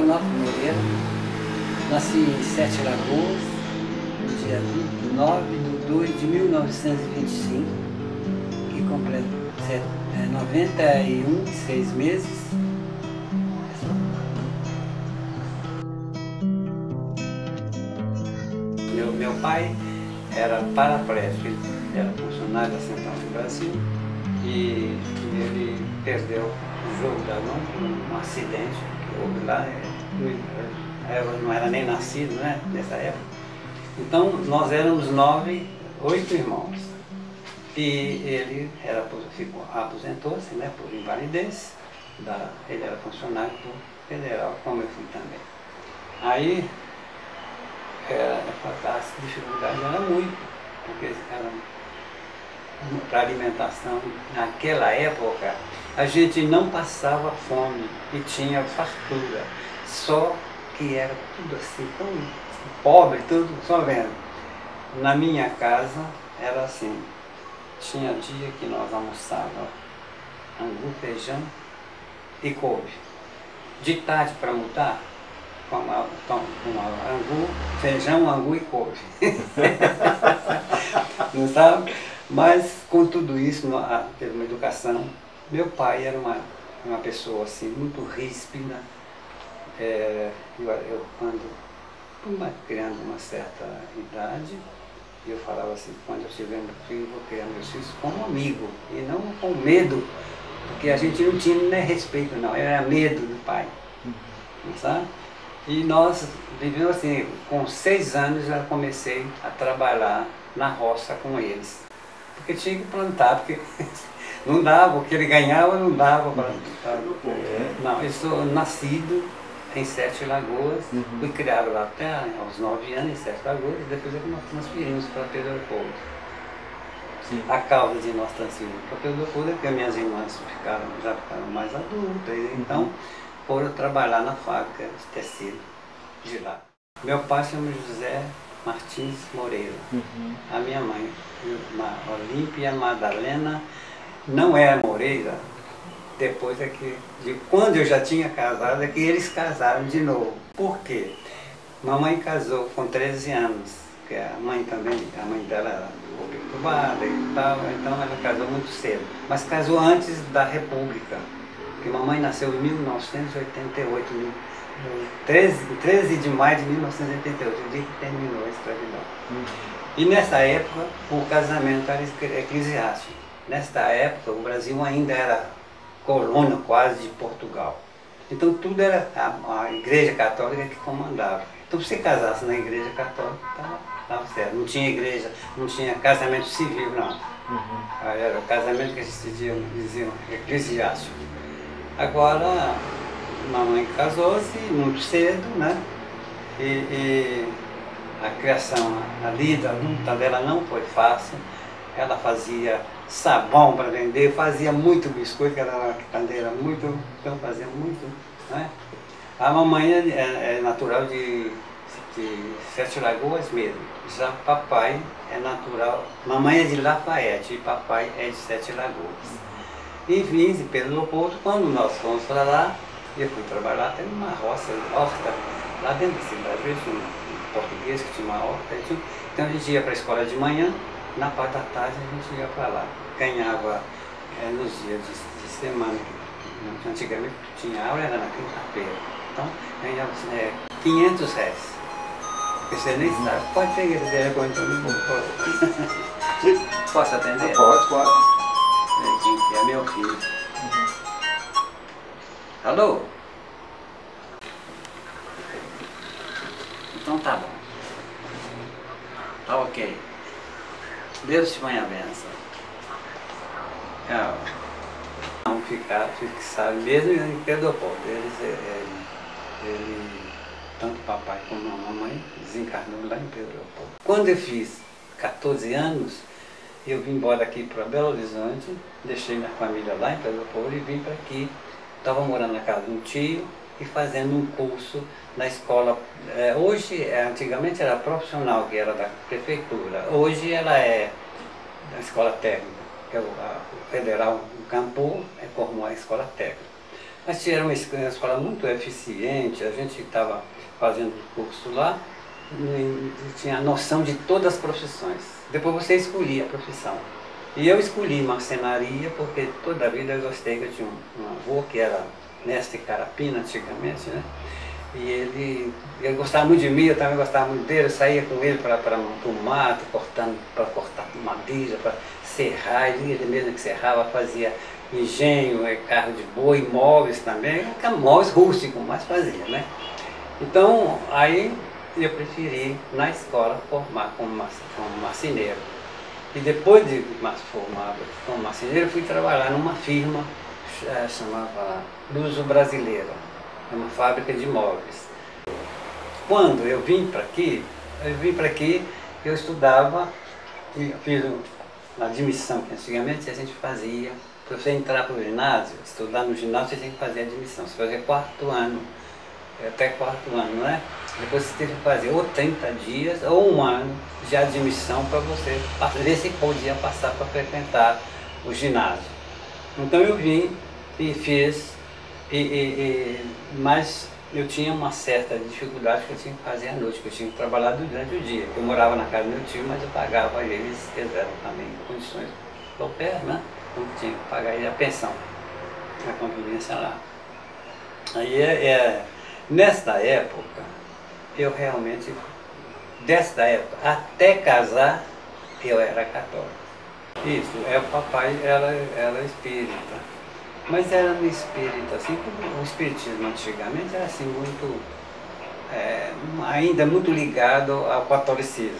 Onofre Moreira, nasci em Sete Lagoas, no dia 29/2/1925, que completa 91 e 6 meses. Meu pai era paraplégico, ele era funcionário da Central do Brasil e ele perdeu o jogo da mão por um acidente que houve lá. Eu não era nem nascido, né, nessa época. Então nós éramos 8 irmãos. E ele aposentou-se, né, por invalidez. Ele era funcionário federal, como eu fui também. Aí a dificuldade era muito, porque para alimentação, naquela época, a gente não passava fome e tinha fartura, só que era tudo assim, tão pobre, tudo, só vendo. Na minha casa era assim, tinha dia que nós almoçávamos angu, feijão e couve. De tarde para mudar, com angu, feijão, angu e couve. Não sabe? Mas com tudo isso, teve uma educação. Meu pai era uma pessoa assim, muito ríspida. Eu quando criando uma certa idade, eu falava assim, quando eu tiver meu filho, vou criar meus filhos como amigo, e não com medo, porque a gente não tinha nem respeito não, era medo do pai, não sabe? E nós vivemos assim, com 6 anos já comecei a trabalhar na roça com eles, porque tinha que plantar, porque não dava, o que ele ganhava não dava para plantar. Não, eu sou nascido em Sete Lagoas, fui criado lá até aos 9 anos em Sete Lagoas, e depois nós transferimos para Pedro Leopoldo. A causa de nós transferirmos para Pedro Leopoldo é porque minhas irmãs já ficaram mais adultas, então foram trabalhar na fábrica de tecido de lá. Meu pai chama José Martins Moreira, a minha mãe, Olímpia Madalena, não é Moreira. Depois quando eu já tinha casado, é que eles casaram de novo. Por quê? Mamãe casou com 13 anos, que a mãe dela era um pouco perturbada e tal, então ela casou muito cedo. Mas casou antes da República, porque mamãe nasceu em 1988, 13 de maio de 1988, o dia que terminou a escravidão. E nessa época, o casamento era eclesiástico. Nesta época, o Brasil ainda era colônia quase de Portugal. Então tudo era a Igreja Católica que comandava. Então se você casasse na Igreja Católica, estava certo. Não tinha igreja, não tinha casamento civil, não. Era o casamento que eles diziam eclesiástico. Agora, mamãe casou-se muito cedo, né? E a criação, a luta dela não foi fácil. Ela fazia sabão para vender, fazia muito biscoito, que era uma candeira muito, então fazia muito, né? A mamãe é natural de Sete Lagoas mesmo, já papai é natural, mamãe é de Lafayette e papai é de Sete Lagoas. E vim de Pedro Leopoldo, quando nós fomos para lá, eu fui trabalhar até numa roça, horta, lá dentro da cidade, um português que tinha uma horta, então a gente ia para a escola de manhã, na parte da tarde a gente ia para lá. Ganhava nos dias de semana, que antigamente tinha aula, era na quinta-feira. Então ganhava 500 reais. Você nem sabe. Pode ter ideia quanto eu não posso. Posso atender? Pode, pode. É meu filho. Alô? Então tá bom. Tá ok. Deus te põe a benção. Não fixaram, mesmo em Pedro Leopoldo. Tanto o papai como a mamãe desencarnou lá em Pedro Leopoldo. Quando eu fiz 14 anos, eu vim embora aqui para Belo Horizonte, deixei minha família lá em Pedro Leopoldo e vim para aqui. Estava morando na casa de um tio e fazendo um curso na escola. Antigamente era profissional, que era da prefeitura. Hoje ela é da escola técnica, que é o federal, o Campo, formou a escola técnica. Mas era uma escola muito eficiente, a gente estava fazendo curso lá, e tinha a noção de todas as profissões. Depois você escolhia a profissão. E eu escolhi marcenaria porque toda a vida eu gostei, que eu tinha um avô que era mestre carapina antigamente, né? E ele gostava muito de mim, eu também gostava muito dele, eu saía com ele para o mato, para cortar madeira, para serrar, ele mesmo que serrava, fazia engenho, carro de boi, móveis também, móveis rústicos, mas fazia, né? Então, aí eu preferi na escola formar como marceneiro. E depois de formado como marceneiro, fui trabalhar numa firma chamava Luso Brasileira, uma fábrica de móveis. Quando eu vim para aqui, eu estudava, eu fiz uma admissão, que antigamente a gente fazia, para você entrar para o ginásio, estudar no ginásio, você tem que fazer admissão, você fazia 4º ano, até 4º ano, né? Depois você teve que fazer ou 30 dias ou 1 ano de admissão para você ver se podia passar para frequentar o ginásio. Então eu vim e fiz, mas eu tinha uma certa dificuldade que eu tinha que fazer à noite, que eu tinha que trabalhar durante o dia. Eu morava na casa do meu tio, mas eu pagava eles, eles eram também condições paupérrimas, né? Então eu tinha que pagar ele a pensão, a convivência lá. Aí nesta época, eu realmente, desta época até casar, eu era católico. Isso, o papai era espírita. Mas era um espírito, assim como o espiritismo antigamente era assim muito, ainda muito ligado ao catolicismo.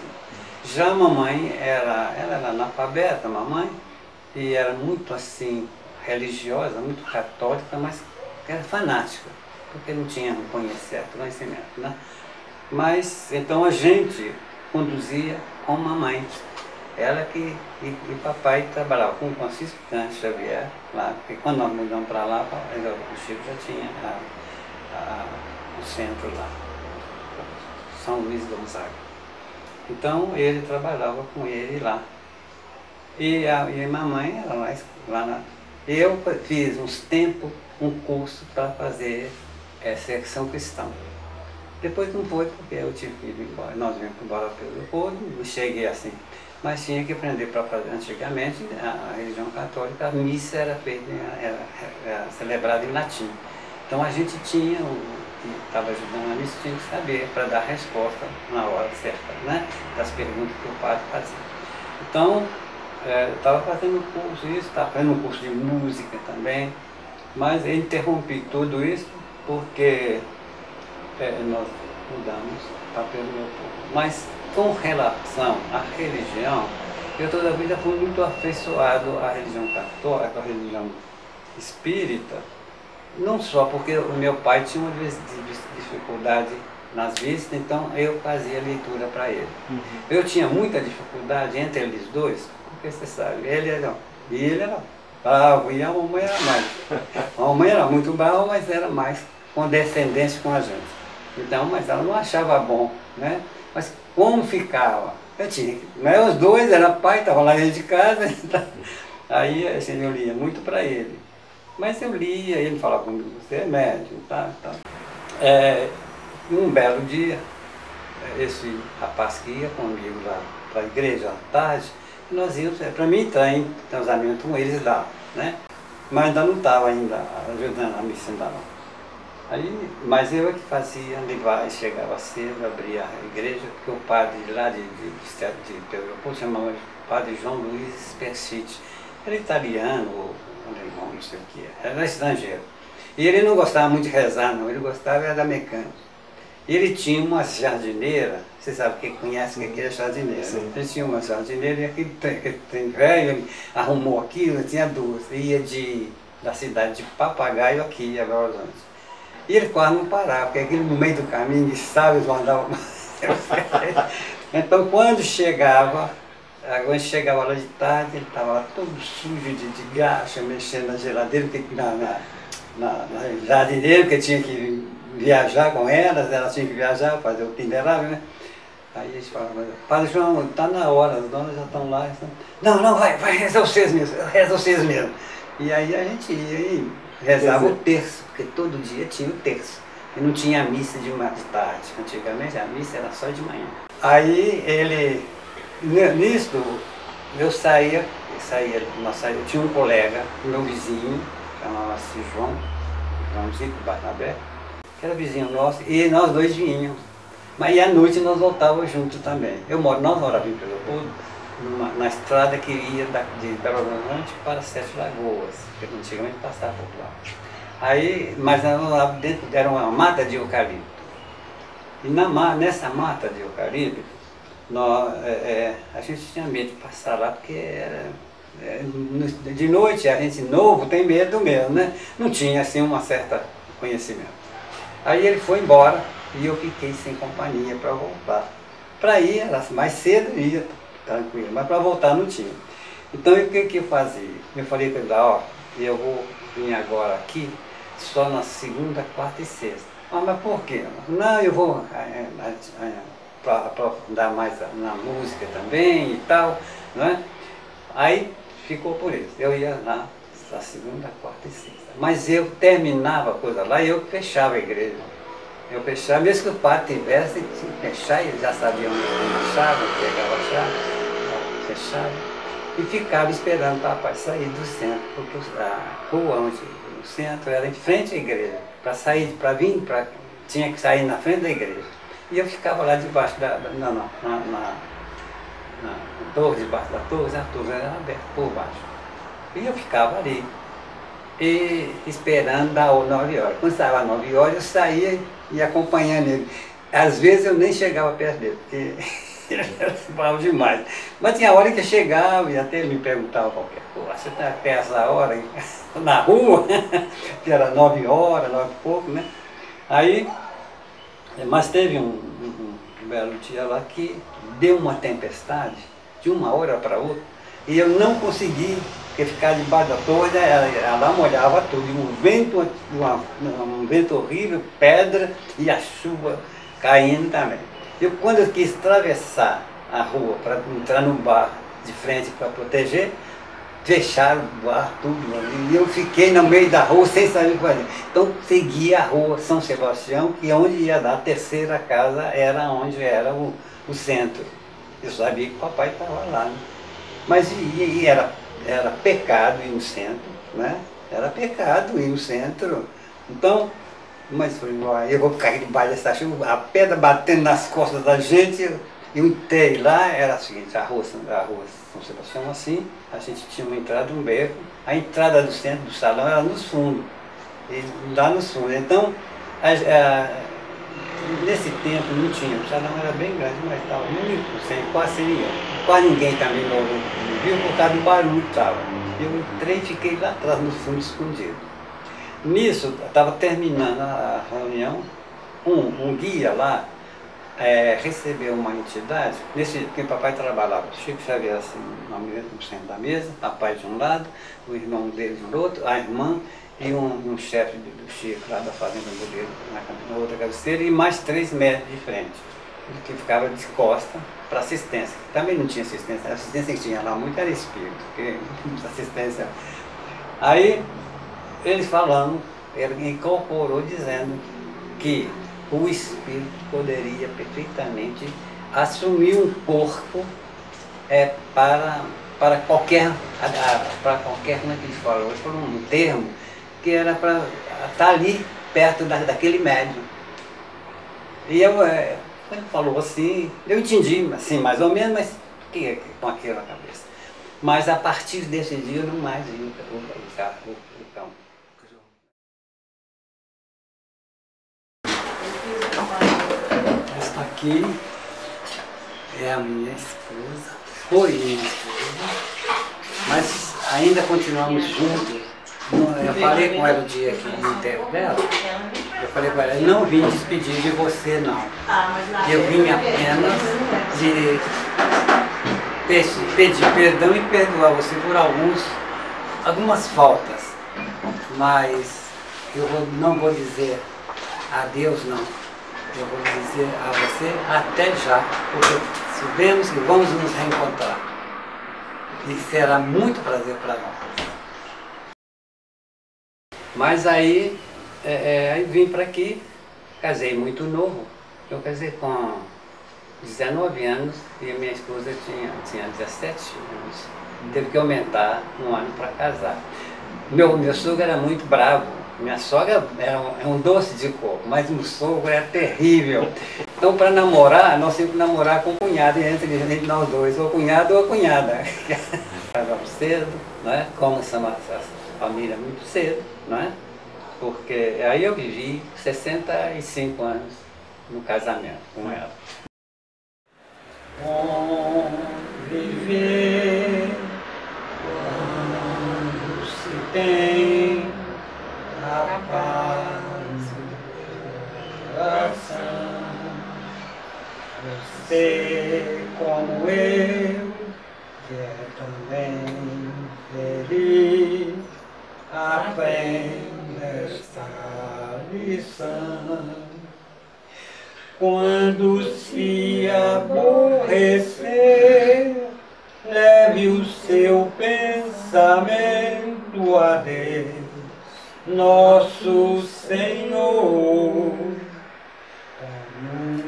Já a mamãe ela era analfabeta, mamãe, e era muito assim, religiosa, muito católica, mas era fanática, porque não tinha conhecimento, né? Mas então a gente conduzia com mamãe. Ela e papai trabalhava com o Francisco Cândido Xavier, lá, porque quando nós mudamos para lá, o Chico já tinha o centro lá, São Luís Gonzaga. Então ele trabalhava com ele lá. E a mamãe era eu fiz uns tempos um curso para fazer secção cristã. Depois não foi porque eu tive que ir embora, nós viemos embora pelo aeroporto, não cheguei assim. Mas tinha que aprender para fazer. Antigamente, a religião católica, a missa era feita, era celebrada em latim. Então a gente tinha, que estava ajudando a missa, tinha que saber para dar resposta na hora certa, né? Das perguntas que o padre fazia. Então, eu estava fazendo curso isso, estava fazendo um curso de música também, mas eu interrompi tudo isso porque nós mudamos para pelo meu povo. Mas com relação à religião, eu toda a vida fui muito afeiçoado à religião católica, à religião espírita, não só porque o meu pai tinha uma dificuldade nas vistas, então eu fazia leitura para ele. Uhum. Eu tinha muita dificuldade entre eles dois, porque você sabe, ele era bravo e a mamãe era mais. A mamãe era muito brava, mas era mais condescendente com a gente. Então, mas ela não achava bom, né? Mas como ficava? Eu tinha que... Mas os dois, era pai, estava lá dentro de casa, então, aí assim, eu lia muito para ele. Mas eu lia, ele falava comigo, você é médium, tá. Um belo dia, esse rapaz que ia comigo lá para a igreja à tarde, nós íamos, para mim entrar em transamento com eles lá, né? Mas ainda não estava ainda ajudando a missa ainda não. Mas eu é que fazia, levar, chegava cedo, abria a igreja, porque o padre lá de Pedro Leopoldo chamava padre João Luiz Persiti. Era italiano, ou alemão, não sei o que era estrangeiro. E ele não gostava muito de rezar, não, ele gostava era da mecânica. Ele tinha uma jardineira, você sabe quem conhece o que é jardineira, né? Ele tinha uma jardineira e aquele trem velho, ele arrumou aquilo, tinha duas. Ia da cidade de Papagaio aqui, a Belo Horizonte. E ele quase não parava, porque aquele no meio do caminho, de sábios mandavam. Então quando chegava lá de tarde, ele estava lá todo sujo de graxa, mexendo na geladeira, na jardineira, porque tinha que viajar com elas tinham que viajar, fazer o penderável, né? Aí eles falavam, Padre João, está na hora, as donas já estão lá. Não, vai, reza vocês mesmo, reza vocês mesmo. E aí a gente ia, rezava o terço, porque todo dia tinha o terço. E não tinha missa de tarde. Antigamente a missa era só de manhã. Aí ele, nisso, eu tinha um colega, meu vizinho, chamava-se Joãozinho Barnabé, que era vizinho nosso, e nós dois vinhamos. Mas à noite nós voltávamos juntos também. Nós morávamos em Pedro na estrada que ia de Belo Horizonte para Sete Lagoas, que antigamente passava por lá. Aí, mas lá dentro era uma mata de eucalipto. E nessa mata de eucalipto, a gente tinha medo de passar lá, porque de noite a gente novo tem medo mesmo, né? Não tinha assim uma certa conhecimento. Aí ele foi embora e eu fiquei sem companhia para voltar. Para ir, mais cedo ia, tranquilo, mas para voltar não tinha. Então o que eu fazia? Eu falei para ele, ó, eu vou vir agora aqui só na segunda, quarta e sexta. Mas por quê? Não, eu vou aprofundar mais na música também e tal, né? Aí ficou por isso. Eu ia lá na segunda, quarta e sexta. Mas eu terminava a coisa lá e eu fechava a igreja. Eu fechava, mesmo que o padre tivesse que fechar, ele já sabia onde eu achava, pegava a chave, fechava. E ficava esperando o papai sair do centro, porque a rua onde o centro era em frente à igreja. Para sair, para vir, tinha que sair na frente da igreja. E eu ficava lá debaixo na torre, debaixo da torre, a torre era aberta por baixo. E eu ficava ali, e esperando dar 9 horas. Quando estava 9 horas, eu saía e acompanhando ele. Às vezes eu nem chegava perto dele, porque ele era bravo demais. Mas tinha hora que eu chegava e até ele me perguntava qualquer coisa, você está até essa hora na rua? Que era 9 horas, 9 e pouco, né? Aí, mas teve um belo dia lá que deu uma tempestade, de uma hora para outra, e eu não consegui, porque ficar debaixo da torre, ela molhava tudo, e um vento horrível, pedra e a chuva caindo também. Quando eu quis atravessar a rua para entrar no bar de frente para proteger, fecharam o bar, tudo ali, e eu fiquei no meio da rua sem saber o que fazer. Então segui a rua São Sebastião, e onde ia dar a terceira casa era onde era o centro. Eu sabia que o papai estava lá, né? Mas era pecado ir no centro, né? Era pecado ir no centro. Então, mas eu vou ficar aqui debaixo dessa chuva, a pedra batendo nas costas da gente. Eu entrei lá, era o seguinte, a rua São Sebastião assim, a gente tinha uma entrada e um beco, a entrada do centro do salão era nos fundos, lá nos fundos. Então, nesse tempo não tinha, o salão era bem grande, mas estava único, quase ninguém também não viu por causa do barulho que estava. Eu entrei e fiquei lá atrás, no fundo, escondido. Nisso, estava terminando a reunião, um guia lá recebeu uma entidade, porque o papai trabalhava, Chico Xavier assim, no centro da mesa, papai de um lado, o irmão dele do outro, a irmã e um chefe do Chico lá da fazenda dele na outra cabeceira, e mais 3 metros de frente, que ficava de costa para assistência. Também não tinha assistência, a assistência que tinha lá muito era espírito, porque assistência. Aí eles falando, ele incorporou dizendo que o espírito poderia perfeitamente assumir um corpo para qualquer, como é que ele falou um termo, que era para estar ali perto daquele médium. E ele falou assim, eu entendi assim, mais ou menos, mas com aquilo na cabeça. Mas a partir desse dia eu não mais vi o cão. Esta aqui é a minha esposa, foi minha esposa, mas ainda continuamos juntos. Eu falei com ela o dia que no enterro dela, eu falei para ela, não vim despedir de você não. Eu vim apenas de pedir perdão e perdoar você por algumas faltas, mas eu não vou dizer adeus não. Eu vou dizer a você até já, porque sabemos que vamos nos reencontrar. E será muito prazer para nós. Mas aí, aí vim para aqui, casei muito novo. Eu casei com 19 anos e a minha esposa tinha 17 anos. Teve que aumentar um ano para casar. Meu sogro era muito bravo. Minha sogra era um doce de coco, mas o sogro era terrível. Então, para namorar, nós tínhamos que namorar com o cunhado, entre nós dois, ou cunhado ou a cunhada. Casamos cedo, né? Como essa família muito cedo, né? Porque aí eu vivi 65 anos no casamento com ela. Conviver quando se tem a paz do coração. Você como eu, que é também feliz, aprenda esta lição. Quando se aborrecer, leve o seu pensamento a Deus, nosso Senhor. Com um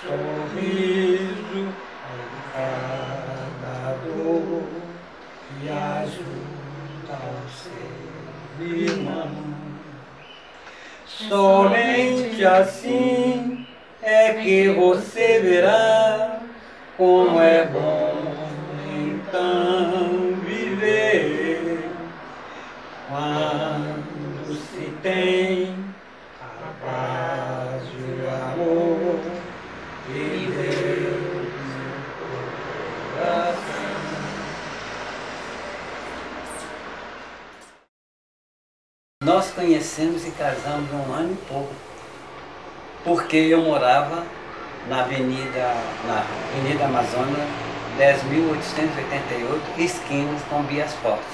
sorriso encantador e ajuda ao seu irmão. Somente assim é que você verá como é bom então viver. Quando se tem a paz e o amor de Deus no coração. Nós conhecemos e casamos um ano e pouco, porque eu morava na Avenida Amazonas, 10.888, esquinas com Bias Fortes.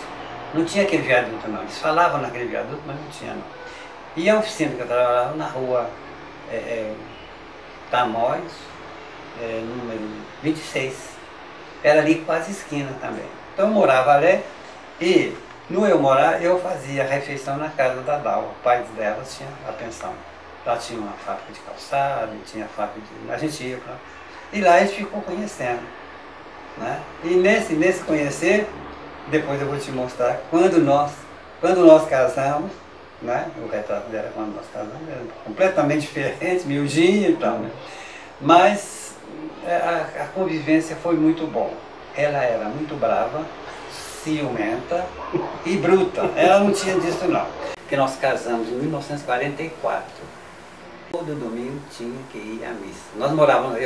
Não tinha aquele viaduto não, eles falavam naquele viaduto, mas não tinha não. E a oficina que eu trabalhava na rua Tamóis, número 26, era ali quase esquina também. Então eu morava ali e no eu morar, eu fazia a refeição na casa da Dalva. O pai dela tinha a pensão. Lá tinha uma fábrica de calçado, tinha fábrica de... A gente ia pra... E lá a gente ficou conhecendo, né? E nesse conhecer, depois eu vou te mostrar, quando nós casamos, né? O retrato dela quando nós casamos era completamente diferente, miudinho e tal, né? Mas a convivência foi muito bom. Ela era muito brava, ciumenta e bruta. Ela não tinha disso não. Porque nós casamos em 1944. Todo domingo tinha que ir à missa. Nós morávamos,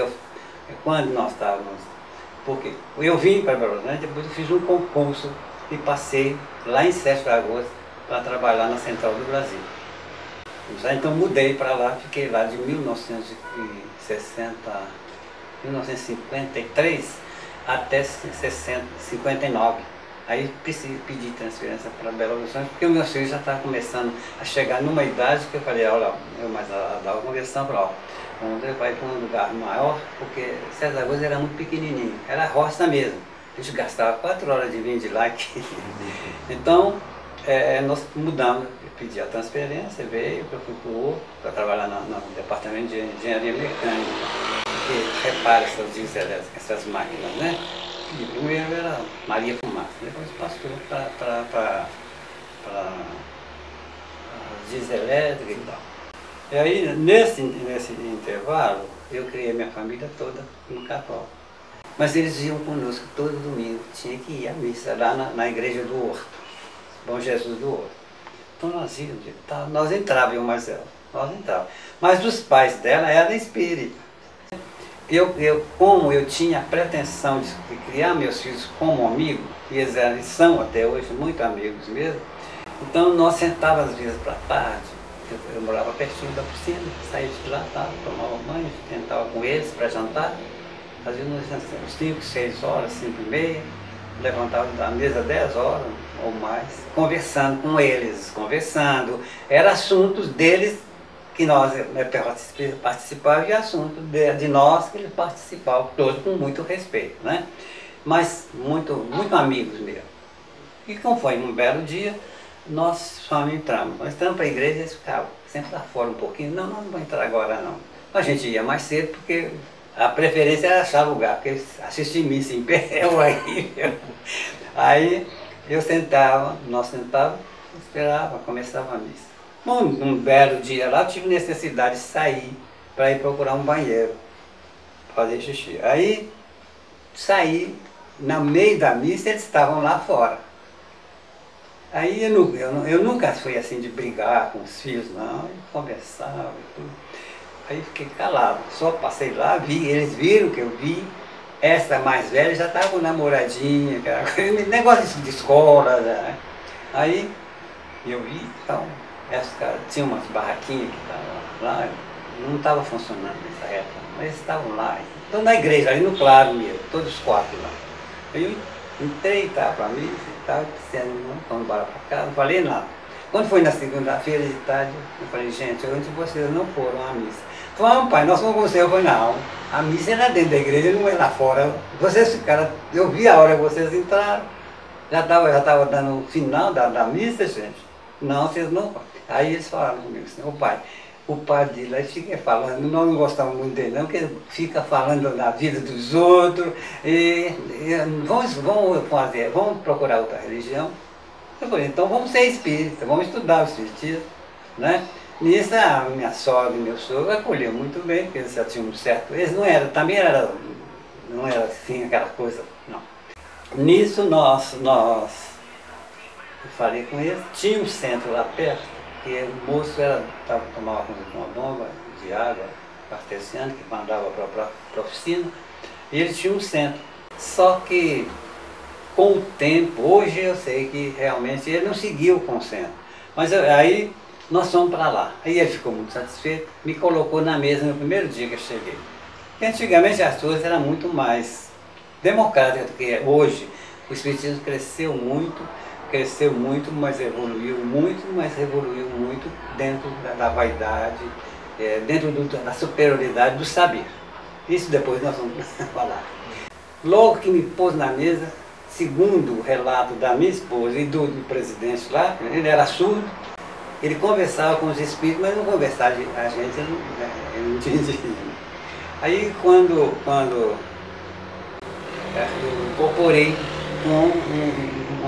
quando nós estávamos, porque eu vim para Belo Horizonte, depois eu fiz um concurso e passei lá em 7 de agosto para trabalhar na Central do Brasil. Então mudei para lá, fiquei lá de 1953 até 59. Aí pedi transferência para Belo Horizonte, porque o meu filho já estava começando a chegar numa idade que eu falei, olha, eu mais dava conversão para vamos levar para um lugar maior, porque Sete Lagoas era muito pequenininho, era roça mesmo. A gente gastava 4 horas de vir de lá aqui. Então, nós mudamos, eu pedi a transferência, veio, eu fui para o outro, para trabalhar no departamento de engenharia mecânica, que repara essas dieselétricas, essas máquinas, né? E primeiro era Maria Fumaça, depois passou para dieselétrica e tal. E aí, nesse intervalo, eu criei minha família toda no Capão. Mas eles iam conosco todo domingo, tinha que ir à missa lá na igreja do Horto, Bom Jesus do Horto. Então nós íamos, nós entrávamos, eu e Marcelo, nós entrávamos. Mas os pais dela eram espíritas. Como eu tinha a pretensão de criar meus filhos como amigo, e eles são até hoje muito amigos mesmo, então nós sentávamos às vezes para tarde, eu morava pertinho da piscina, saía de lá, tomava banho, tentava com eles para jantar, às vezes nós sentávamos 5, 6 horas, 5 e meia, levantava da mesa 10 horas ou mais, conversando com eles, era assuntos deles que nós participávamos e assuntos de nós que eles participavam, todos com muito respeito, né? Mas muito amigos mesmo. E como foi um belo dia, nós só entramos. Nós entramos para a igreja e eles ficavam sempre lá fora um pouquinho. Não, não vou entrar agora não. A gente ia mais cedo porque a preferência era achar lugar, porque assistir missa em pé é horrível. Aí eu sentava, nós sentávamos, esperava, começava a missa. Bom, um belo dia lá eu tive necessidade de sair para ir procurar um banheiro, fazer xixi. Aí saí, no meio da missa eles estavam lá fora. Aí eu nunca fui assim de brigar com os filhos, não, eu conversava e tudo. Aí fiquei calado, só passei lá, vi, eles viram que eu vi, essa mais velha já estava com namoradinha, negócio de escola, né? Aí eu vi, então, tinha umas barraquinhas que estavam lá, não estava funcionando nessa época, mas eles estavam lá, então na igreja, ali no claro mesmo, todos os quatro lá. Aí eu entrei, tá, para mim, estava dizendo, não, vamos embora para casa, não falei nada. Quando foi na segunda-feira de tarde, eu falei, gente, hoje vocês não foram à missa. Vamos, pai, nós vamos com você. Eu falei, não, a missa era dentro da igreja, não é lá fora. Vocês ficaram, eu vi a hora que vocês entraram, já tava dando o final da missa, gente. Não, vocês não. Aí eles falaram comigo assim, ô pai, o padre lá fica falando, nós não gostamos muito dele não, porque ele fica falando da vida dos outros, vamos procurar outra religião. Eu falei, então vamos ser espíritas, vamos estudar o espiritismo, né? Nisso a minha sogra e meu sogro acolheu muito bem, porque eles já tinham um certo, eles não era, também era, não era assim aquela coisa, não. Nisso eu falei com eles, tinha um centro lá perto, que o moço tomava conta de uma bomba de água artesiana que mandava para a oficina, e ele tinha um centro. Só que com o tempo, hoje eu sei que realmente ele não seguiu com o centro. Mas aí nós fomos para lá. Aí ele ficou muito satisfeito, me colocou na mesa no primeiro dia que eu cheguei. Porque antigamente as coisas eram muito mais democráticas do que é hoje. O espiritismo cresceu muito, mas evoluiu muito dentro da vaidade, dentro da superioridade do saber. Isso depois nós vamos falar. Logo que me pôs na mesa, segundo o relato da minha esposa e do presidente lá, ele era surdo, ele conversava com os espíritos, mas não conversava a gente, ele não entendia. Aí quando eu incorporei com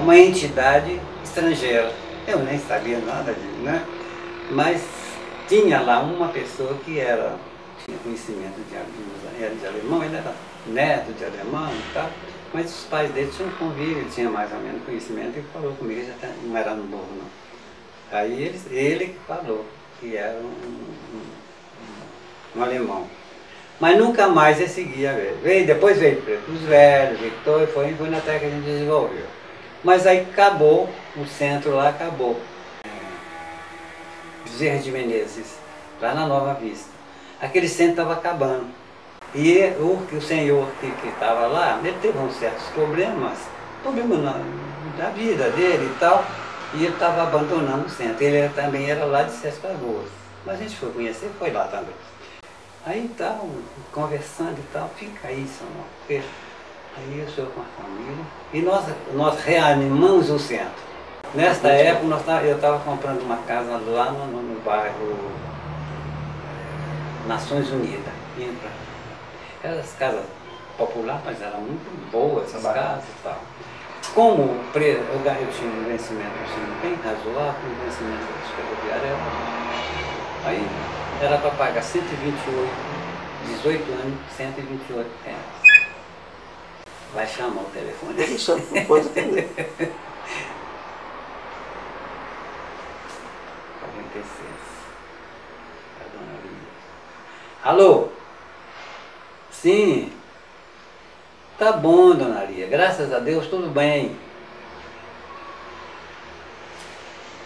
uma entidade estrangeira, eu nem sabia nada disso, né? Mas tinha lá uma pessoa que tinha conhecimento de alemão, ele era neto de alemão e tal, mas os pais dele tinham convívio, ele tinha mais ou menos conhecimento e falou comigo, já não era novo não. Aí ele que falou que era um alemão. Mas nunca mais ele seguia depois veio os velhos, Victor, e foi até que a gente desenvolveu. Mas aí acabou, o centro lá acabou. Bezerra de Menezes, lá na Nova Vista. Aquele centro estava acabando. E o senhor que estava lá, ele teve uns certos problemas da vida dele e tal, e ele estava abandonando o centro. Ele também era lá de Sete Lagoas. Mas a gente foi conhecer, foi lá também. Aí tal, conversando e tal, fica aí, senhor, porque aí eu sou com a família. E nós reanimamos o centro. Nesta época eu estava comprando uma casa lá no bairro Nações Unidas. Eram as casas populares, mas eram muito boas as casas e tal. Como eu tinha um vencimento assim, bem razoável, o vencimento dos ferroviários aí era para pagar 128, 18 anos, 128 reais. Vai chamar o telefone. Deixa, não pode atender. 46. A dona Lia. Alô? Sim. Tá bom, dona Lia. Graças a Deus, tudo bem.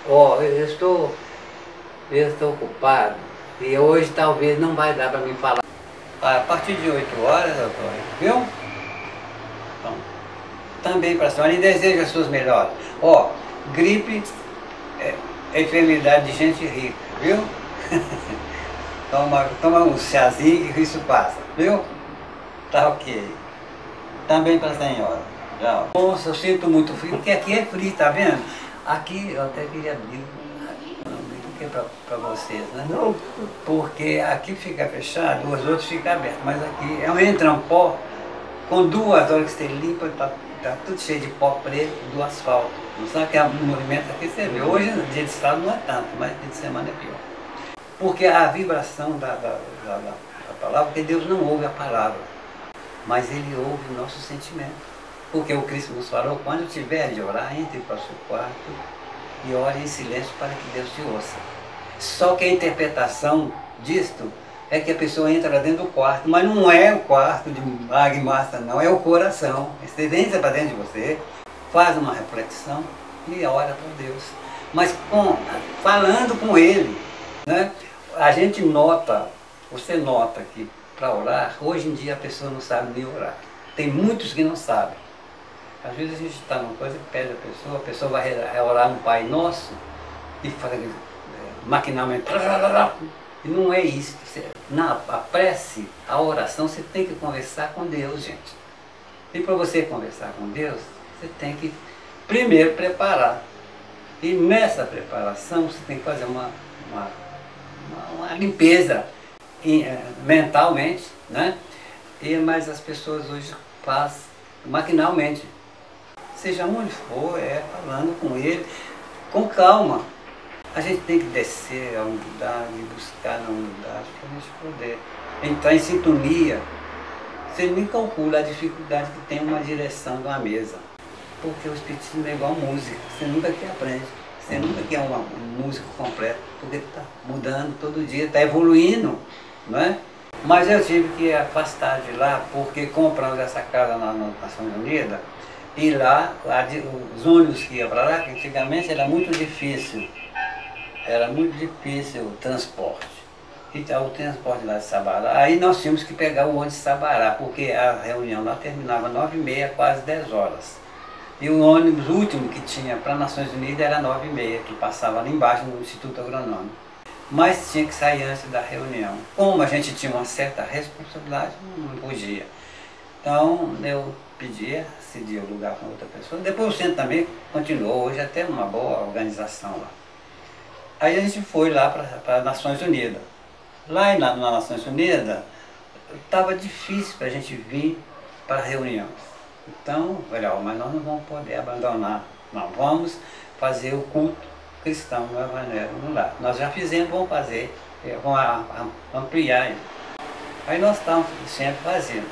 Ó, eu estou ocupado. E hoje talvez não vai dar para me falar. A partir de 8 horas, doutor, viu? Então, também para a senhora, e desejo as suas melhoras. Ó, gripe é enfermidade de gente rica, viu? toma um chazinho que isso passa, viu? Tá ok. Também para a senhora. Tchau. Nossa, eu sinto muito frio, porque aqui é frio, tá vendo? Aqui eu até queria abrir para vocês, né? Não. Porque aqui fica fechado, os outros ficam abertos, mas aqui é um entrampó, com 2 horas que você limpa, tá tudo cheio de pó preto do asfalto. Não sabe que o movimento aqui você vê. Hoje, no dia de sábado, não é tanto, mas dia de semana é pior. Porque a vibração da palavra, porque Deus não ouve a palavra, mas Ele ouve o nosso sentimento. Porque o Cristo nos falou, quando tiver de orar, entre para o seu quarto e ore em silêncio para que Deus te ouça. Só que a interpretação disto é que a pessoa entra dentro do quarto, mas não é o quarto de maga e massa, não, é o coração. Você entra para dentro de você, faz uma reflexão e ora para Deus. Mas falando com Ele, né? A gente nota, você nota que para orar, hoje em dia a pessoa não sabe nem orar. Tem muitos que não sabem. Às vezes a gente está numa coisa que pede a pessoa vai orar no Pai Nosso e faz maquinalmente. E não é isso. A prece, a oração, você tem que conversar com Deus, gente. E para você conversar com Deus, você tem que primeiro preparar. E nessa preparação você tem que fazer uma limpeza mentalmente, né? Mas as pessoas hoje fazem maquinalmente. Seja onde for, falando com Ele, com calma. A gente tem que descer a humildade, buscar na humildade para a gente poder entrar em sintonia. Você nem calcula a dificuldade que tem uma direção de uma mesa. Porque o espiritismo é igual música, você nunca que aprende. Você nunca quer um músico completo, porque está mudando todo dia, está evoluindo, não é? Mas eu tive que afastar de lá, porque compramos essa casa na Nações Unidas, e lá os ônibus que iam para lá, que antigamente era muito difícil o transporte. Então o transporte lá de Sabará, aí nós tínhamos que pegar o ônibus de Sabará, porque a reunião lá terminava 9h30, quase 10 horas. E o ônibus último que tinha para Nações Unidas era 9h30, que passava lá embaixo no Instituto Agronômico. Mas tinha que sair antes da reunião. Como a gente tinha uma certa responsabilidade, não podia. Então eu pedia, cedia o lugar para outra pessoa. Depois o centro também continuou, hoje até uma boa organização lá. Aí a gente foi lá para Nações Unidas. Lá na Nações Unidas, estava difícil para a gente vir para a reunião. Então, olha, mas nós não vamos poder abandonar, não, vamos fazer o culto cristão no Evangelho no lar. Nós já fizemos, vamos fazer, vamos ampliar. Aí nós estávamos sempre fazendo.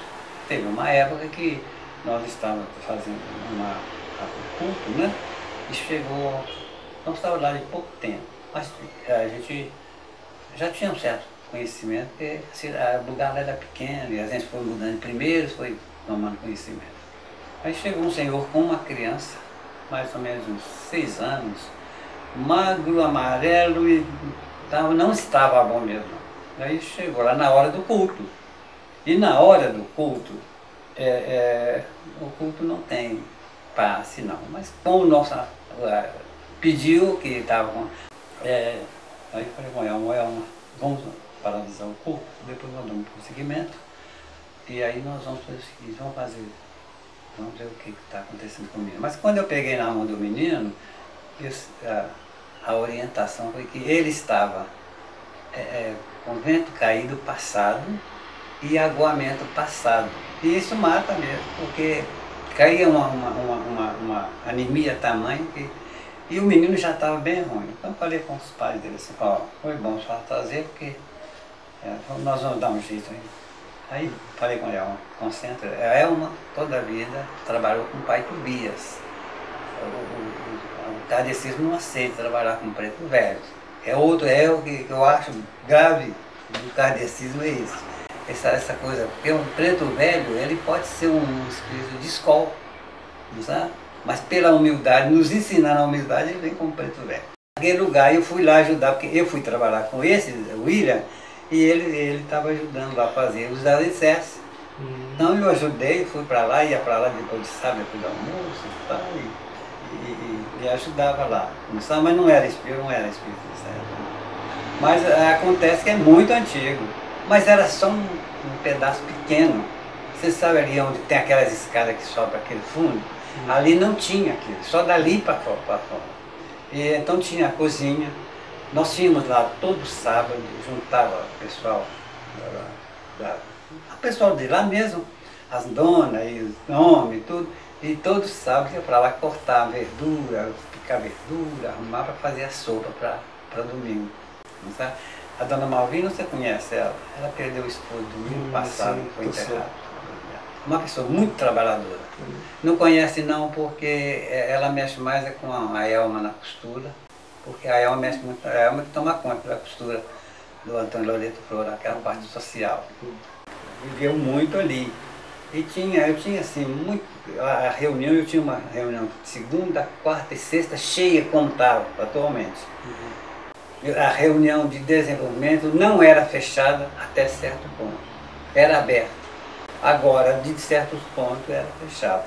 Teve uma época que nós estávamos fazendo um culto, né? E chegou, nós estávamos lá de pouco tempo, mas a gente já tinha um certo conhecimento, porque o lugar lá era pequeno, e a gente foi mudando primeiro, foi tomando conhecimento. Aí chegou um senhor com uma criança, mais ou menos uns 6 anos, magro, amarelo, e não estava bom mesmo. Aí chegou lá na hora do culto. E na hora do culto, o culto não tem passe não, mas como nossa pediu que estava com... aí eu falei com ela, vamos paralisar o culto, depois nós damos prosseguimento, e aí nós vamos fazer o seguinte, vamos ver o que está acontecendo com o menino. Mas quando eu peguei na mão do menino, a orientação foi que ele estava com vento caído passado e aguamento passado. E isso mata mesmo, porque caía uma anemia tamanho e o menino já estava bem ruim. Então eu falei com os pais dele assim, foi bom só trazer, porque nós vamos dar um jeito aí. Aí falei com a Elma, concentra. A Elma, toda a vida, trabalhou com o pai Tobias. O kardecismo não aceita trabalhar com preto velho. O que eu acho grave do kardecismo é isso. Essa coisa, porque um preto velho, ele pode ser um espírito de escola, não sabe? Mas pela humildade, nos ensinando a humildade, ele vem como preto velho. Naquele lugar eu fui lá ajudar, porque eu fui trabalhar com esse, o William, e ele estava ajudando lá a fazer os alicerces. Então eu ajudei, fui para lá, ia para lá depois de sábado, depois do almoço e tal, e ajudava lá. Não sabe? Mas não era espírito, certo? Mas acontece que é muito antigo. Mas era só um pedaço pequeno. Você sabe ali onde tem aquelas escadas que sobem para aquele fundo? Ali não tinha aquilo, só dali para fora. E, então tinha a cozinha. Nós tínhamos lá todo sábado, juntava o pessoal, o pessoal de lá mesmo, as donas e os homens, tudo. E todo sábado ia para lá cortar verdura, picar verdura, arrumar para fazer a sopa para domingo. Não sabe? A dona Malvina, você conhece ela? Ela perdeu o esposo domingo passado, sim, foi enterrado. Uma pessoa muito trabalhadora. Não conhece não porque ela mexe mais com a Elma na costura, porque a Elma mexe muito, a Elma que toma conta da costura do Antônio Loreto Flor, aquela parte social. Viveu muito ali. E eu tinha assim, muito, a reunião, eu tinha uma reunião segunda, quarta e sexta cheia como estava atualmente. A reunião de desenvolvimento não era fechada até certo ponto, era aberta. Agora, de certos pontos, era fechado.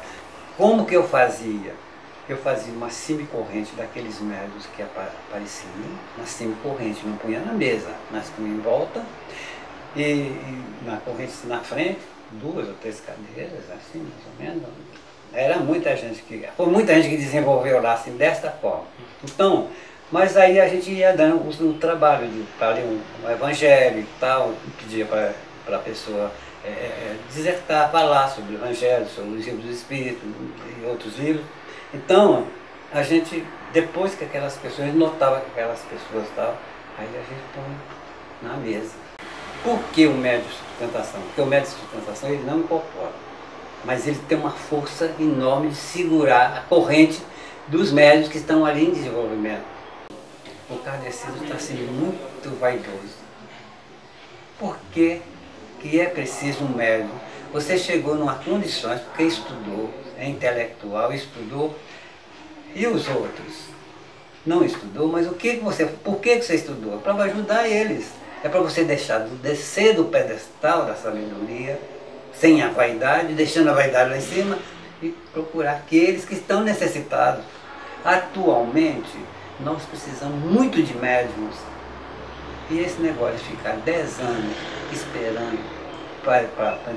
Como que eu fazia? Eu fazia uma semicorrente daqueles médios que apareciam, uma semicorrente, não punha na mesa, mas punha em volta, e na corrente na frente, 2 ou 3 cadeiras, assim, mais ou menos. Era muita gente foi muita gente que desenvolveu lá, assim, desta forma. Então, mas aí a gente ia dando um trabalho para ler um evangelho e tal, pedia para a pessoa dissertar, falar sobre o evangelho, sobre os livros do Espírito e outros livros. Então, a gente, depois que aquelas pessoas, notava que aquelas pessoas estavam, aí a gente põe na mesa. Por que o médium de sustentação? Porque o médium de sustentação ele não incorpora, mas ele tem uma força enorme de segurar a corrente dos médios que estão ali em desenvolvimento. O kardecismo está sendo muito vaidoso. Por que é preciso um médium? Você chegou numa condições, porque estudou, é intelectual, estudou, e os outros? Não estudou, mas por que você estudou? Para ajudar eles. É para você descer do pedestal da sabedoria, sem a vaidade, deixando a vaidade lá em cima, e procurar aqueles que estão necessitados. Atualmente, nós precisamos muito de médiums. E esse negócio de ficar 10 anos esperando para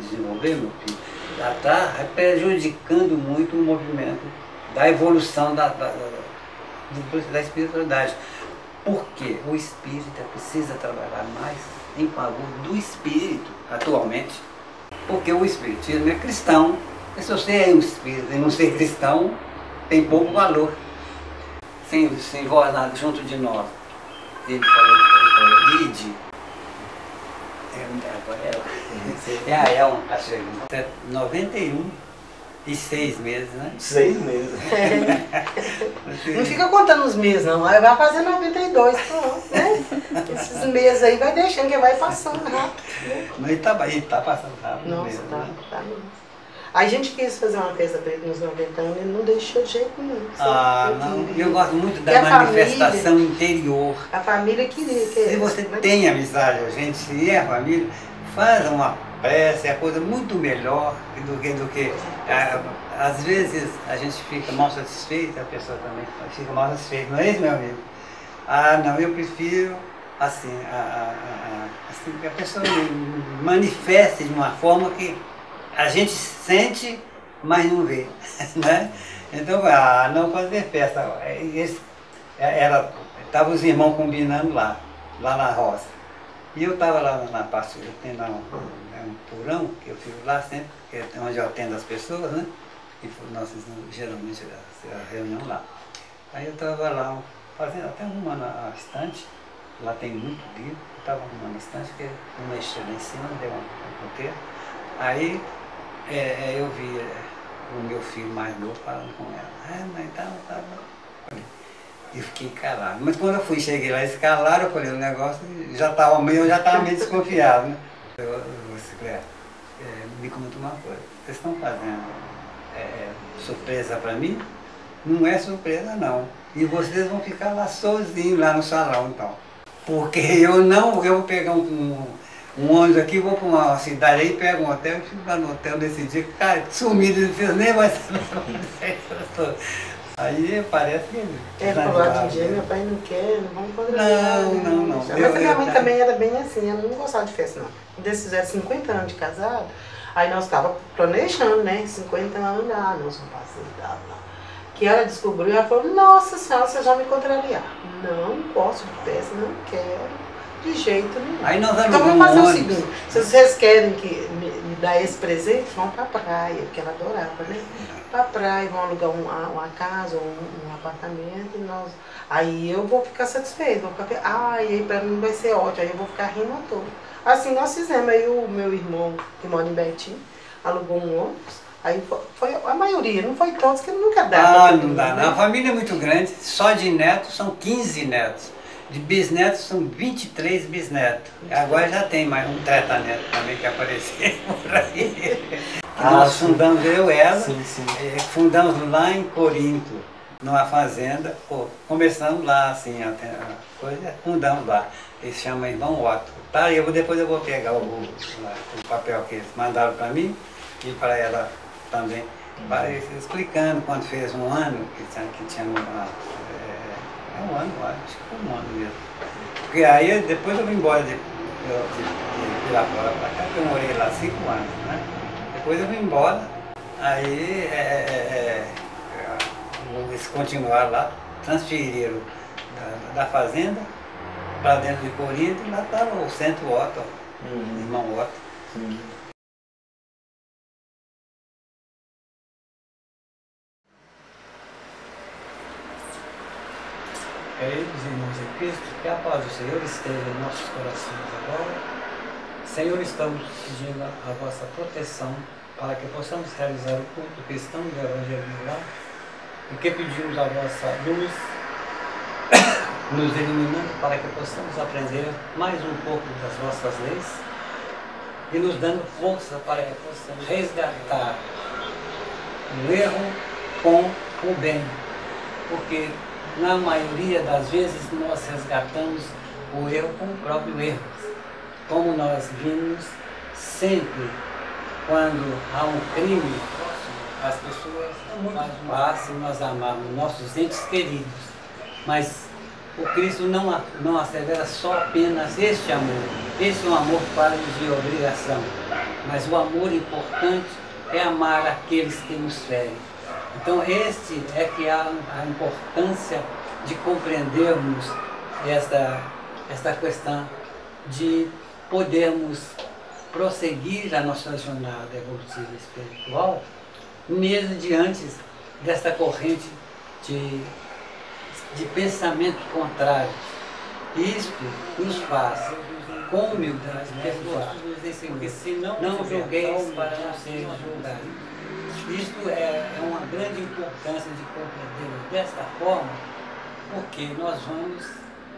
desenvolver, meu filho, já está prejudicando muito o movimento da evolução da espiritualidade. Porque o espírita precisa trabalhar mais em favor do espírito atualmente. Porque o espiritismo é cristão. E se você é um espírita e não ser cristão, tem pouco valor. Sem voz nada junto de nós. Ele falou, ide. É a Elma, está chegando. 91 e 6 meses, né? 6 meses. Não fica contando os meses, não. Aí vai fazer 92, pronto, né? Esses meses aí vai deixando, que vai passando rápido. Né? Mas ele tá passando rápido. Nossa, mesmo, tá, né? tá mesmo. Aí a gente quis fazer uma festa para ele nos 90 anos, ele não deixou de jeito nenhum. Não. Eu gosto muito da manifestação família, interior. A família queria. Se você tem amizade, a gente, se é a família, faz uma prece, é coisa muito melhor do que às vezes a gente fica mal satisfeito, a pessoa também fica mal satisfeita, não é isso, meu amigo? Não, eu prefiro assim, assim que a pessoa manifeste de uma forma que a gente sente, mas não vê, né? Então, não fazer festa. Estavam os irmãos combinando lá na roça. E eu estava lá na parte, eu tenho lá um porão, que eu fico lá sempre, que é onde eu atendo as pessoas, né? E nós geralmente a reunião lá. Aí eu estava lá fazendo, até arrumando a estante, lá tem muito livro, eu estava arrumando a estante, que uma mexeu lá em cima, deu um roteiro. Aí eu vi o meu filho mais novo falando com ela. Mas tava. E fiquei calado. Mas quando eu cheguei lá, eles calaram, eu falei, o negócio eu já estava meio desconfiado, né? Me conta uma coisa, vocês estão fazendo surpresa para mim? Não é surpresa não. E vocês vão ficar lá sozinhos, lá no salão então. Porque eu vou pegar um ônibus aqui, vou para uma cidade aí, pego um hotel e fico lá no hotel nesse dia, cara, sumido, eles nem vai saber. Aí parece que ele... pro lado de dia, meu pai não quer, não vamos programar. Não. Mas a minha mãe também era bem assim, ela não gostava de festa não. Quando eles fizeram 50 anos de casado, aí nós estávamos planejando, né, 50 anos, nós vamos fazer, que ela descobriu, ela falou, nossa senhora, você já me contrariar. Não gosto de festa, não quero. De jeito nenhum. Aí nós vamos então vamos fazer o seguinte, se vocês querem me dar esse presente, vão pra praia, porque ela adorava, né? Pra praia, vão alugar uma casa ou um apartamento e nós. Aí eu vou ficar satisfeito, vou ficar, aí pra mim vai ser ótimo, aí eu vou ficar rindo à toa. Assim nós fizemos, aí o meu irmão, que mora em Betim, alugou um ônibus, aí foi a maioria, não foi todos, que nunca dá. Não dá, né? A família é muito grande, só de netos são 15 netos. De bisnetos são 23 bisnetos. Agora já tem mais um tetaneto também que apareceu por aí. Nós fundamos, eu e ela, fundamos lá em Corinto, numa fazenda. Começamos lá, assim, fundamos lá. Eles chamam Irmão Otto. Tá, depois eu vou pegar o papel que eles mandaram para mim e para ela também. Explicando quando fez um ano, que tinha um ano, acho que foi um ano mesmo. Porque aí depois eu vim embora de Pirapora para cá, porque eu morei lá 5 anos, né? Depois eu vim embora, aí eles continuaram lá, transferiram da fazenda para dentro de Corinto, e lá estava o Centro Otto, o Irmão Otto. Queridos irmãos em Cristo, que a paz do Senhor esteja em nossos corações agora. Senhor, estamos pedindo a vossa proteção para que possamos realizar o culto cristão do Evangelho do Lar, e que pedimos a vossa luz, nos iluminando para que possamos aprender mais um pouco das vossas leis e nos dando força para que possamos resgatar o erro com o bem, porque na maioria das vezes nós resgatamos o erro com o próprio erro. Como nós vimos, sempre quando há um crime, as pessoas é muito fácil nós amarmos nossos entes queridos. Mas o Cristo não assevera só apenas este amor. Este é um amor quase de obrigação. Mas o amor importante é amar aqueles que nos ferem. Então este é que há a importância de compreendermos esta questão de podermos prosseguir a nossa jornada evolutiva espiritual, mesmo diante desta corrente de pensamento contrário. Isto nos faz, com humildade, perdoar, porque senão não julgueis para não serem julgados. Isto é uma grande importância de compreender desta forma, porque nós vamos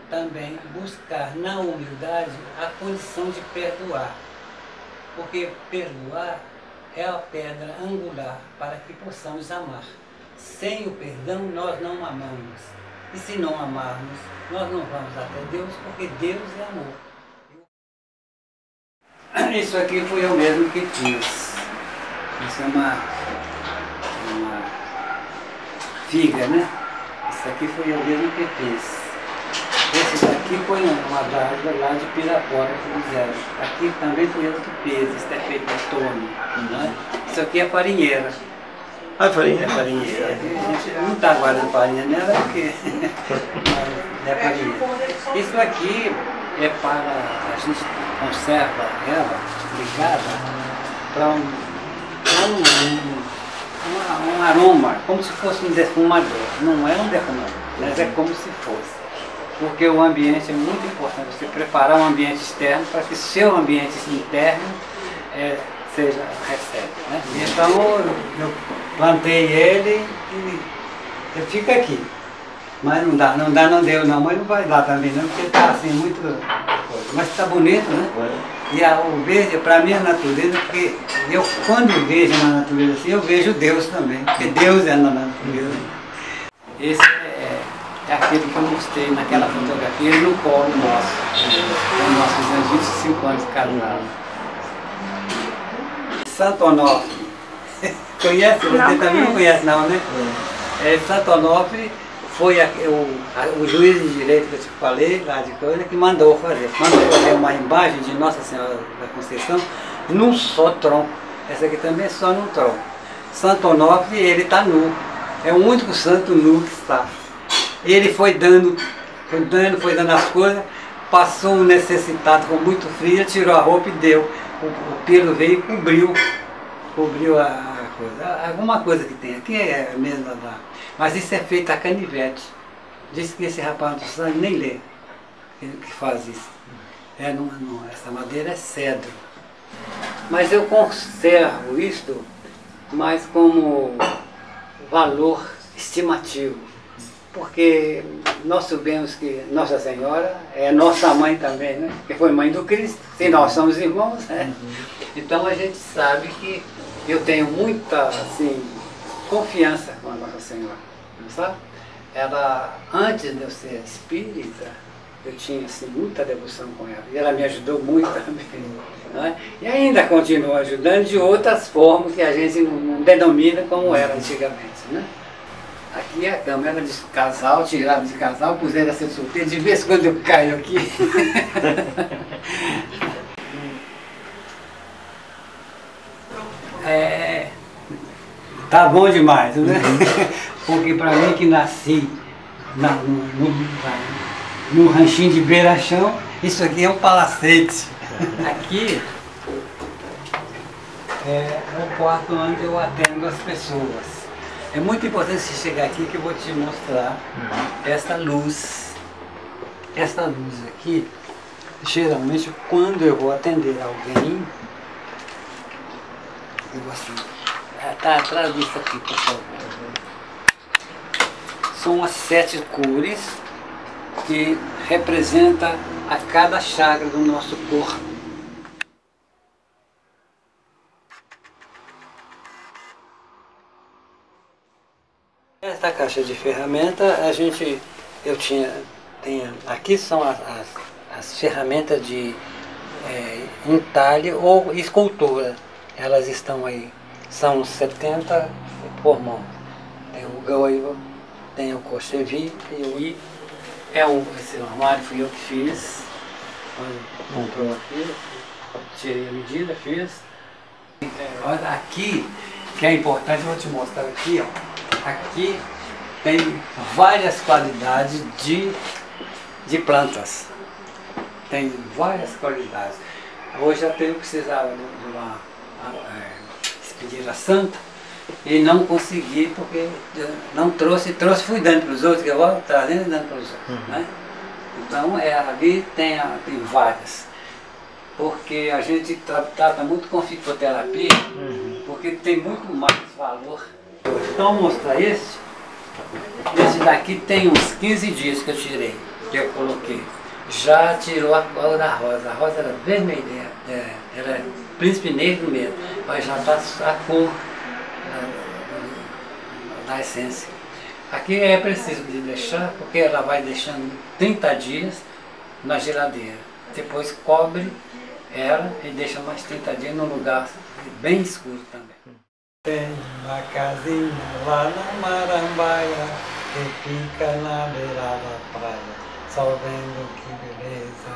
também buscar na humildade a condição de perdoar. Porque perdoar é a pedra angular para que possamos amar. Sem o perdão nós não amamos. E se não amarmos, nós não vamos até Deus, porque Deus é amor. Isso aqui fui eu mesmo que fiz. Isso é uma figa, né? Isso aqui foi eu mesmo que fiz. Esse daqui foi uma dádiva lá de Pirapora que fizeram. Aqui também foi eu que fiz. Isso é feito de torno, né? Isso aqui é farinheira. Ah, farinha? É farinheira. A gente não está guardando farinha nela porque é farinheira. Isso aqui é para, a gente conserva ela ligada para um aroma, como se fosse um defumador. Não é um defumador, mas é como se fosse. Porque o ambiente é muito importante, você preparar um ambiente externo para que seu ambiente interno seja recebe, né? Então eu plantei ele e ele fica aqui. Mas não deu não, mas não vai dar também não, porque está assim muito coisa. Mas está bonito, né? E o verde para mim é a natureza, porque eu quando vejo na natureza assim, eu vejo Deus também, porque Deus é na natureza. Esse é aquele que eu mostrei naquela fotografia no colo nosso. Quando nós fizemos 25 anos de casado. Santo Onofre. Conhece? Você também não conhece não, né? Santo Onofre foi o juiz de direito que eu te falei, lá de coisa, que mandou fazer. Mandou fazer uma imagem de Nossa Senhora da Conceição num só tronco. Essa aqui também é só num tronco. Santo Onofre, ele está nu. É o único santo nu que está. Ele foi dando as coisas, passou um necessitado com muito frio, tirou a roupa e deu. O pelo veio e cobriu a coisa. Alguma coisa que tem aqui é mesmo lá. Mas isso é feito a canivete. Diz que esse rapaz do sangue nem lê que faz isso. Essa madeira é cedro. Mas eu conservo isto mais como valor estimativo. Porque nós sabemos que Nossa Senhora é nossa mãe também, né? Que foi mãe do Cristo, e nós somos irmãos, né? Então a gente sabe que eu tenho muita, assim, confiança com a Nossa Senhora, sabe? Ela, antes de eu ser espírita, eu tinha, assim, muita devoção com ela, e ela me ajudou muito também, né? E ainda continua ajudando de outras formas que a gente não denomina como era antigamente, né? Aqui é a cama, era de casal, tirava de casal, puseram a ser solteiro, de vez em quando eu caio aqui. Tá bom demais, né? Porque para mim que nasci no ranchinho de beira-chão, isso aqui é um palacete. Aqui é o quarto onde eu atendo as pessoas. É muito importante você chegar aqui que eu vou te mostrar esta luz. Esta luz aqui, geralmente quando eu vou atender alguém, eu vou assim, tá atrás disso aqui, por favor. São as 7 cores que representam a cada chakra do nosso corpo. Esta caixa de ferramenta, aqui são as ferramentas de entalhe ou escultura. Elas estão aí, são 70 por mão. Tem o goivo, tem o cochevi e o i. Esse armário fui eu que fiz, quando comprou aqui, tirei a medida, fiz. Olha aqui, que é importante, eu vou te mostrar aqui, ó. Aqui tem várias qualidades de plantas. Tem várias qualidades. Hoje até eu precisava de uma expedida santa e não consegui porque não trouxe, fui dando para os outros, que eu vou trazendo e dando para os outros. Né? Então ali tem várias. Porque a gente trata muito com fitoterapia, porque tem muito mais valor. Então vou mostrar esse. Esse daqui tem uns 15 dias que eu tirei, que eu coloquei. Já tirou a cor da rosa. A rosa era vermelha, ela é príncipe negro mesmo, mas já está a cor da essência. Aqui é preciso de deixar, porque ela vai deixando 30 dias na geladeira. Depois cobre ela e deixa mais 30 dias num lugar bem escuro também. Tem uma casinha lá na Marambaia, que fica na beira da praia, só vendo que beleza.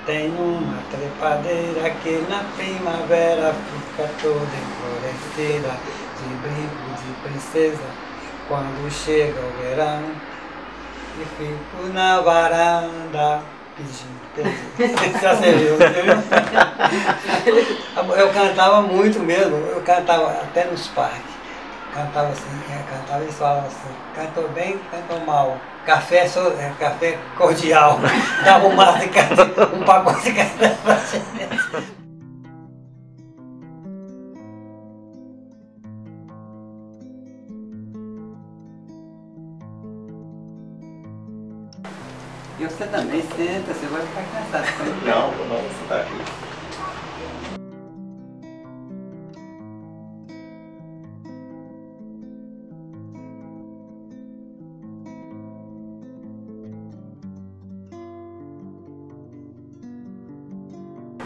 Tem uma trepadeira que na primavera fica toda enflorescida, de brinco de princesa, quando chega o verão, e fico na varanda pedindo. Já você viu? Eu cantava muito mesmo, eu cantava até nos parques. Cantava assim, eles falavam assim, cantou bem, cantou mal. Café cordial. Dava um maço de café, um pacote de café pra gente. E você também senta, você vai ficar cansado. Não, vou sentar aqui.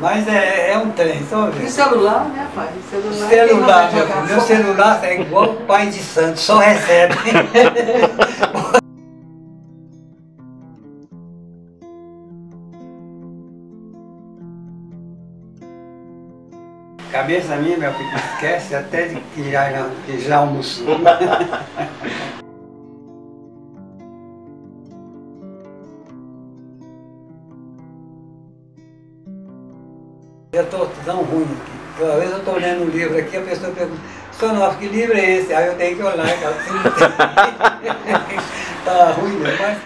Mas é um trem, só ver. E celular, né, pai? Celular, meu celular é igual o pai de santo, só recebe. Cabeça minha, meu filho, esquece até de que já almoçou. Eu estou tão ruim aqui. Às vezes eu estou lendo um livro aqui, a pessoa pergunta, Sr. Novo, que livro é esse? Aí eu tenho que olhar, cara, tá ruim, né? Mas...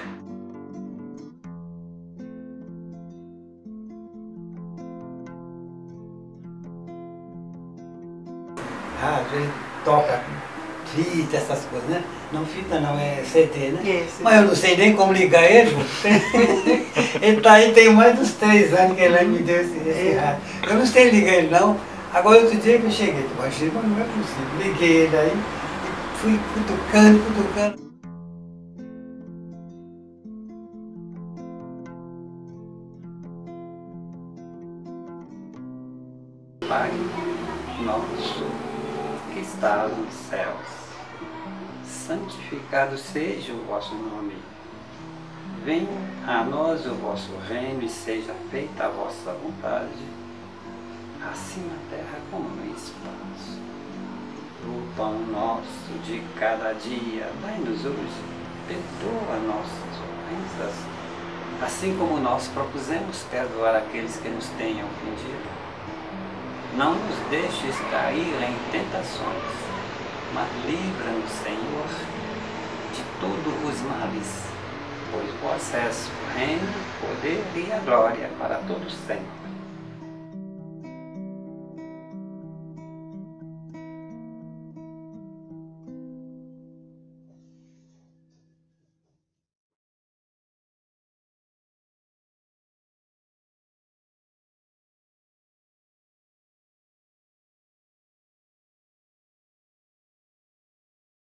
às vezes toca fita, essas coisas, né? Não fita não, é CD, né? Esse. Mas eu não sei nem como ligar ele. Ele tá aí, tem mais dos 3 anos que ele me deu esse rádio. Eu não sei ligar ele não. Agora outro dia que eu cheguei, eu achei, mas não é possível. Liguei ele aí e fui cutucando. Pai nosso que estás nos céus, santificado seja o vosso nome. Venha a nós o vosso reino e seja feita a vossa vontade, assim na terra como no espaço. O pão nosso de cada dia dai-nos hoje, perdoa nossas ofensas, assim como nós propusemos perdoar aqueles que nos tenham ofendido. Não nos deixes cair em tentações, mas livra-nos, Senhor, de todos os males, pois vós és o reino, o poder e a glória para todos sempre.